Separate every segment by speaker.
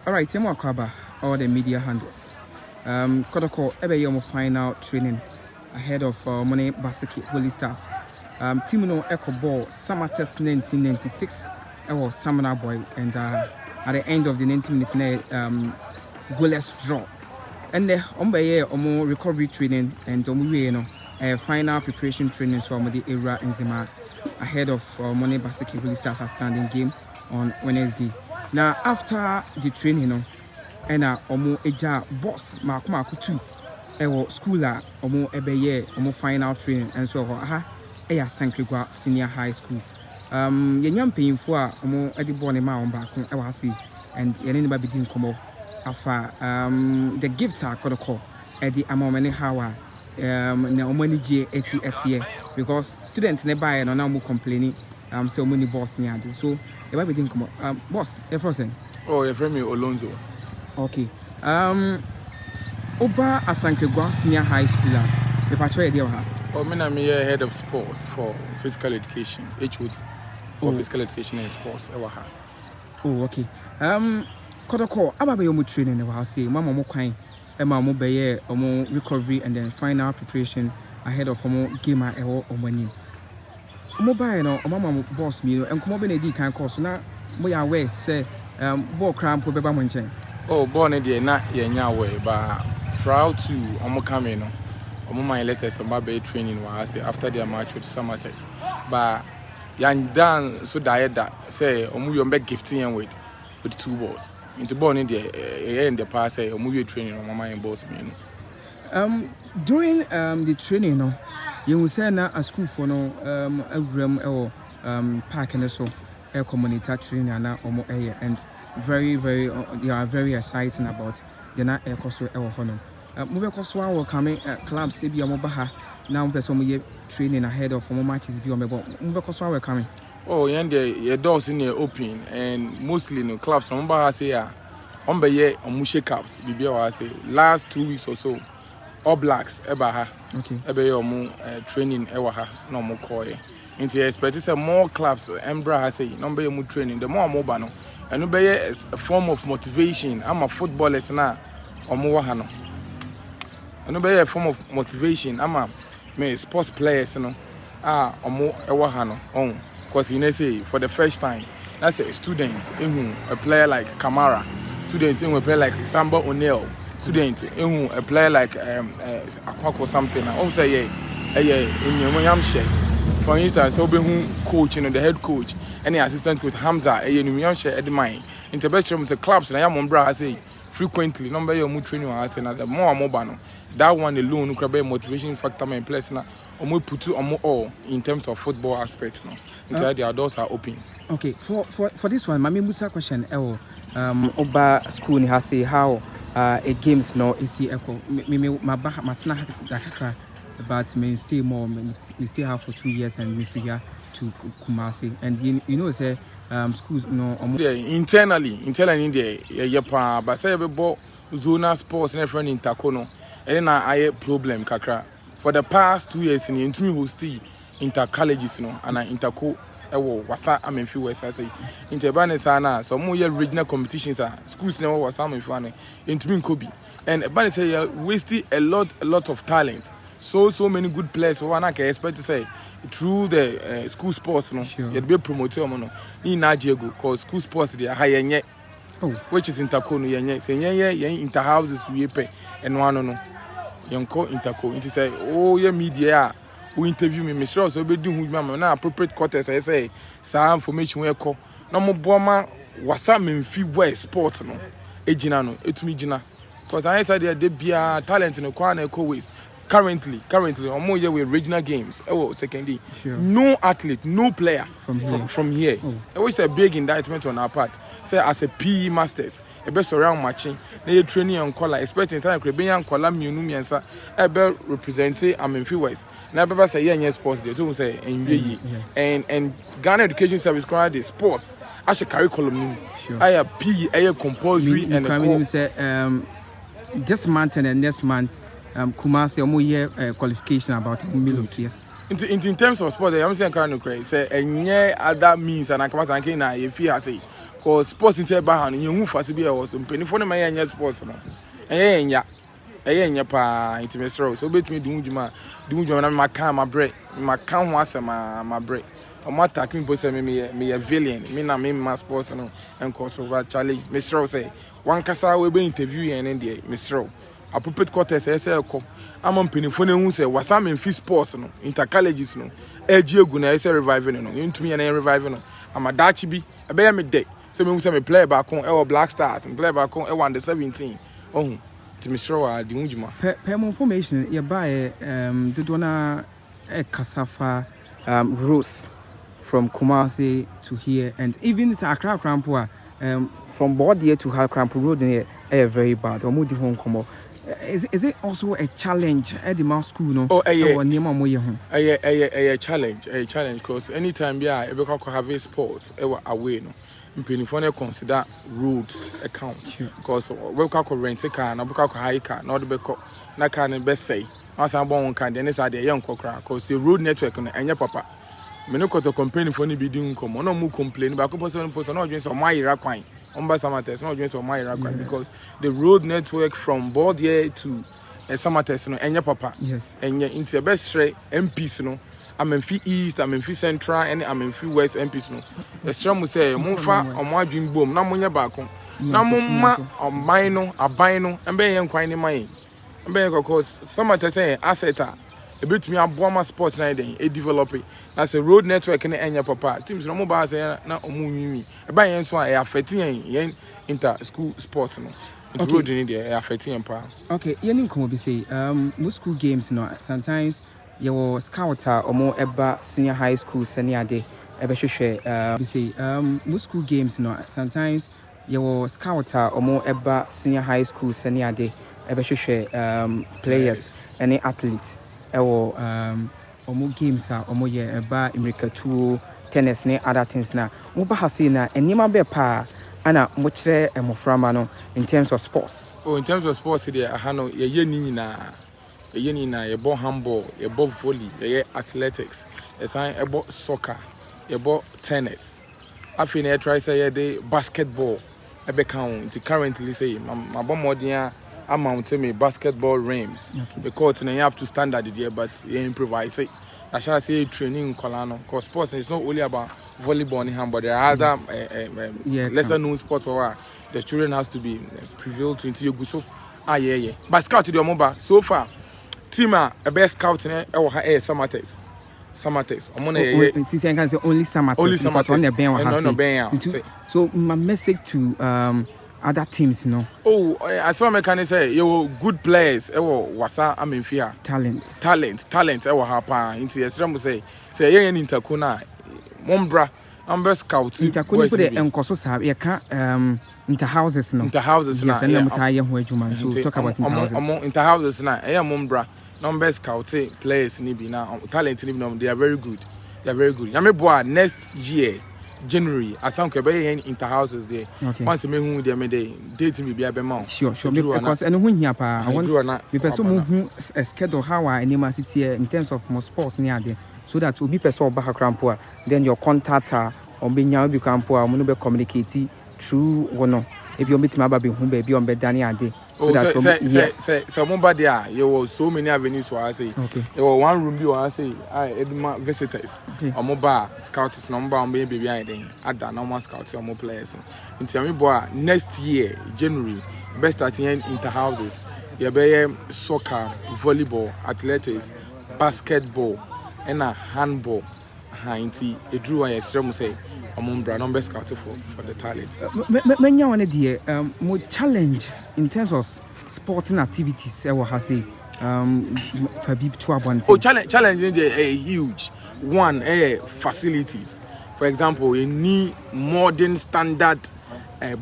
Speaker 1: Alright, same Kwaba, all the media handles. Kotoko, ebe final training ahead of Money Basake Holy Stars. Team no Echo Ball, Summer Test 1996, was Summoner Boy, and at the end of the 90 minutes, goalless draw. And the Ombaye recovery training and final preparation training so the era in Zima ahead of Money Basake Holy Stars standing game on Wednesday. Now after the training, and eja boss Mark 2 schooler ebeye final training and so Sanklegua Senior High School. Yenyam payinfo a edi born ma on back and yeneba bidin komo afa the gifts are Kotoko edi amomene hawa na omanije esi etie because students nearby no now complaining so many boss near so eba bidin komo boss efrosen
Speaker 2: oh your friend me Olonzo.
Speaker 1: Okay. Oba Asanklegua Senior High School. The patrol idea.
Speaker 2: Oh, I'm here head of sports for physical education, HOD. For physical education and sports.
Speaker 1: Oh, okay. Kotoko, ababe yomu training the house say mama mo kwan ema mo beye omo recovery and then final preparation ahead of omo game ewo omani. Omo bae no mama boss mi no enkomo be na di kan course na mo ya aware say ball cramp ko beba mo nchen.
Speaker 2: Oh, born in the not yenya way, but proud to omo coming no. Omo my letters about bay training was after their match with Summer Test. But yan done so diet that say omo you make gifting with 2 balls. Into born in the past say omo training on my boss me.
Speaker 1: During the training no, you will say na a school for no park and so community training na omo and very they are very exciting about the na ekoso ewo hono move koso awo coming clubs be omobaha now person mo training ahead of matches be omebo move koso awo coming
Speaker 2: oh your doors in the open and mostly no clubs omobaha say on be shake ups be say last 2 weeks or so all blacks ebaha
Speaker 1: okay
Speaker 2: ebe training ewa ha na omo call into expect say more clubs embra say number you training the more mobile no and be a form of motivation. I'm a footballers now. Omo and be a form of motivation. I'm a sports players, you know. Omo ewahano on because you know say for the first time that's a student a player like Kamara, student a player like Samba O'Neil, student a player like Akwako something. Also for instance, coach and the head coach, any assistant coach Hamza, Edmine. Intervention the clubs, and I am on bra say frequently, number your mood training, I say the more mobile. That one alone could be a motivation factor in place now. We put you on all in terms of football aspects now. Until the doors are open.
Speaker 1: Okay, for this one, Mami Musa question, Oba school ni has say how a games no is echo. My matna but may stay more. We stay have for 2 years and we figure to Kumasi. And you know, say schools no.
Speaker 2: Internally in there, but say about zona sports and everything in Takono. And then I problem kakra. For the past 2 years, in me hosting inter colleges, and I interco. Wasa I mean few words I say interbane sana so more regional competitions schools never was some if one into me Kobe and ban say wasting a lot of talent. So many good players for one I can expect to say through the school sports no sure. You'd be promoted no in Nigeria cause school sports they are higher yet which is interco no yen say inter houses we pay and one no yen call interco it say oh yeah media who interview me Mr. Also be do who na appropriate quarters I say some information we call no mo boama wasa memfi west sport no ejina no etumi jina because I said there bia talent no kwa na eco waste currently omo here with regional games second day no athlete no player from here it was a big indictment on our part say as a PE masters e be surround matching na you training on color expecting say be yan color mienu miensa e be represent Amenfi West na be say yen sports there to say enwe and Ghana Education Service called the sports as a curriculum nim aya PE aya compulsory and
Speaker 1: say this month and next month Kumasi omo year qualification about millions yes
Speaker 2: in terms of sports I'm saying kind of crazy say enye other means and akama sanke na ye fi ase cause sports in tell ba you hu fast be was mpenifo na man enya sports no enya pa intimate so betumi du djuma na maka ma bre maka ho asema ma bre omo attack me say me villain me na me ma sports no enko so ba Charlie Mr. say one kasa we be interview yen there Mr. appropriate quarters say ko amon penifo na hu say wasa Memphis sports no intercolleges no egu na say reviving no ntumi na reviving no amadachi bi ebe ya me dey say me hu say me play back on e Black Stars me play back on e under 17 oh to Mr. wa di unjuma
Speaker 1: per information ye buy do na e kasafa routes from Kumasi to here and even Accra Krampo from Bordia to Krampo Road are very bad or mudi home come. Is it also a challenge at the mouse school no
Speaker 2: a challenge because anytime yeah e be have a sport e away no mpinifo consider roads account because we ka rent car na we ka hire car na be na car ne be say once am bon kan dey say dey young kokra because the road network no enya papa me no Kotoko company for ni be di nkomo no mu complain ba ko person no dwen so mayira kwan on Samates no dwen so mayira kwan because the road network from Bordia to Samates no enya papa
Speaker 1: yes
Speaker 2: enya into the best MPs no Amenfi East Amenfi Central and Amenfi West MPs no the stram say monfa omo adwin bom na monya ba ko na momma oman no aban no embe yen kwan ni man embe yen because Samates say asset a bit me a sports na den e develop as a road network na enya papa teams no mobile say na omunwi e ba yen so e affect yen inter school sports no it's road in there e affect yen pa
Speaker 1: okay yen nkomo bi say most school games no sometimes you scouter omo eba senior high school senior day e be hwehwe bi say most school games no sometimes you scouter omo eba senior high school senior day e be hwehwe players any athletes omo games omo ye eba America 2 tennis ne other things na mo ba hase na enima be pa ana mo kire emoframa no in terms of sports
Speaker 2: in terms of sports there aha no ye ni nyina ye bo handball ye bo volley ye athletics ye san ye bo soccer ye bo tennis afi na try say ye the basketball e be count currently say my bo modern amount me basketball rims because you have to standard there but you improvise it. I shall say training colano because sports is not only about volleyball and handball. There are other lesser known sports where the children has to be prevailed to into your guso. Yeah. But scout to the mobile so far. Team a best scout in Samates.
Speaker 1: Since I can say only Samates. So my message to other teams no
Speaker 2: as some mechanic say you good players wasa Amenfia talent ha pa into yesram say yen interkona mombra amber scout
Speaker 1: interkona put the enkoso sa ye ka interhouses no yes and mutaye ho adwuma so talk about
Speaker 2: interhouses na mombra number scout players ni bi na talent ni bi they are very good yame boa next year January asanko be yen interhouses there once me hu there me dey date me bia be ma
Speaker 1: sure because eno hu hia pa I want me person hu a schedule how our anima city in terms of more sports near there so that obi person oba hakrampo then your contact on be nya obi krampo a mo be communicate through wono if you meet me aba be hu be bi on be dani ade
Speaker 2: so that so mumba there you was so many avenues so I say there was one room you I say edma visitors omoba scouts number on be behind then ada normal scouts or more players into me boy next year January best starting interhouses you be soccer volleyball athletics basketball and a handball. Hinty, a drew a extreme say among brand numbers scouted for the talent.
Speaker 1: Many one idea more challenge in terms of sporting activities. I will have say for big trouble.
Speaker 2: Oh, challenge is huge. One, facilities. For example, you need modern standard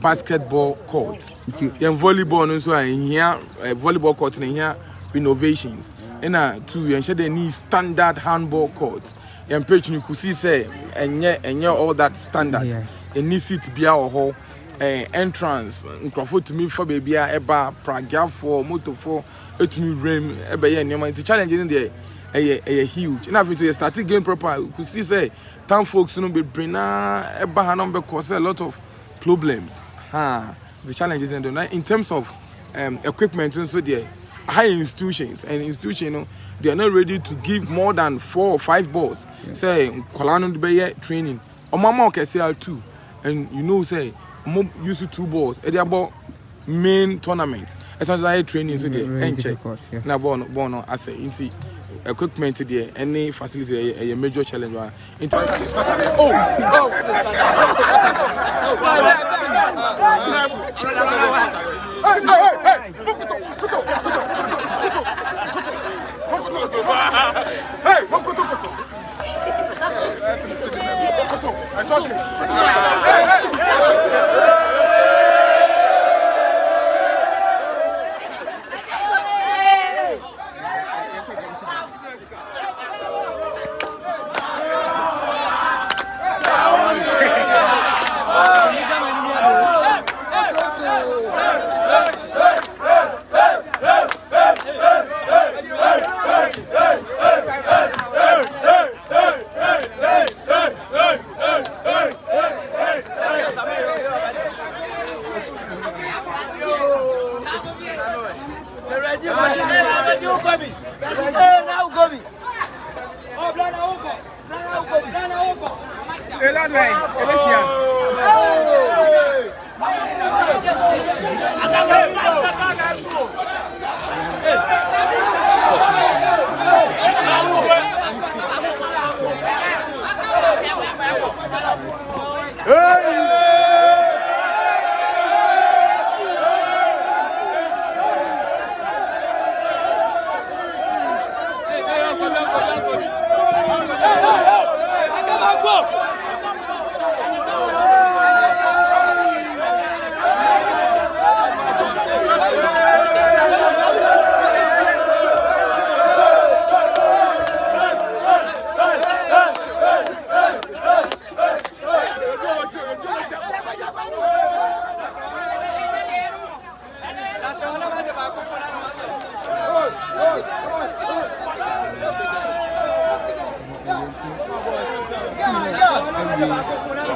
Speaker 2: basketball courts. And volleyball also in here, volleyball courts in here, renovations. And two, you ensure they need standard handball courts. And page you could see say and all that standard.
Speaker 1: Yes.
Speaker 2: And need it be our whole entrance. Crawford to me for baby eba praga for motor for it me rim eba and the challenge in there a huge. And after you started game proper, you could see say town folks no be bring eba hanombe cause a lot of problems. The challenges in terms of equipment and so there. High institutions and institutions, you know, they are not ready to give more than 4 or 5 balls. Yeah. Say, Kolano de training. Or Mama can say 2. And you know, say, Mom used to 2 balls. And they are about main tournament. Essentially, training, so they check. Now, Bono, I say, into equipment there, any facility, a major challenge. Hey, Kotoko. It's okay.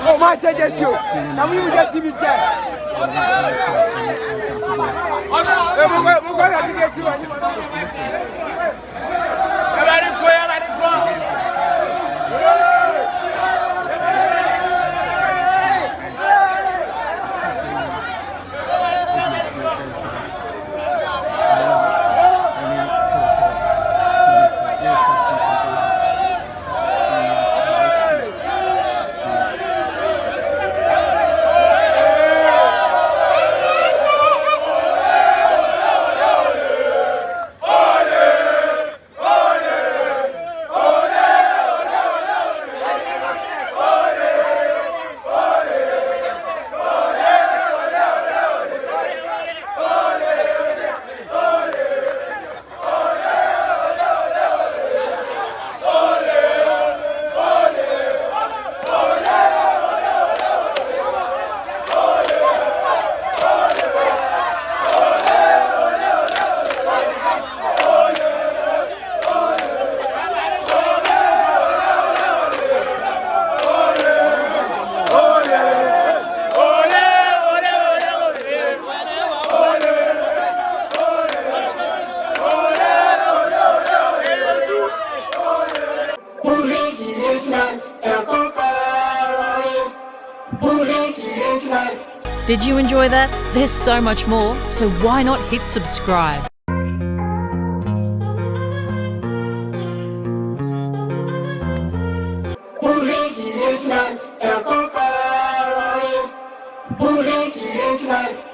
Speaker 3: Oh, my changes you. Can we just give you check?
Speaker 4: Did you enjoy that? There's so much more, so why not hit subscribe?
Speaker 3: life.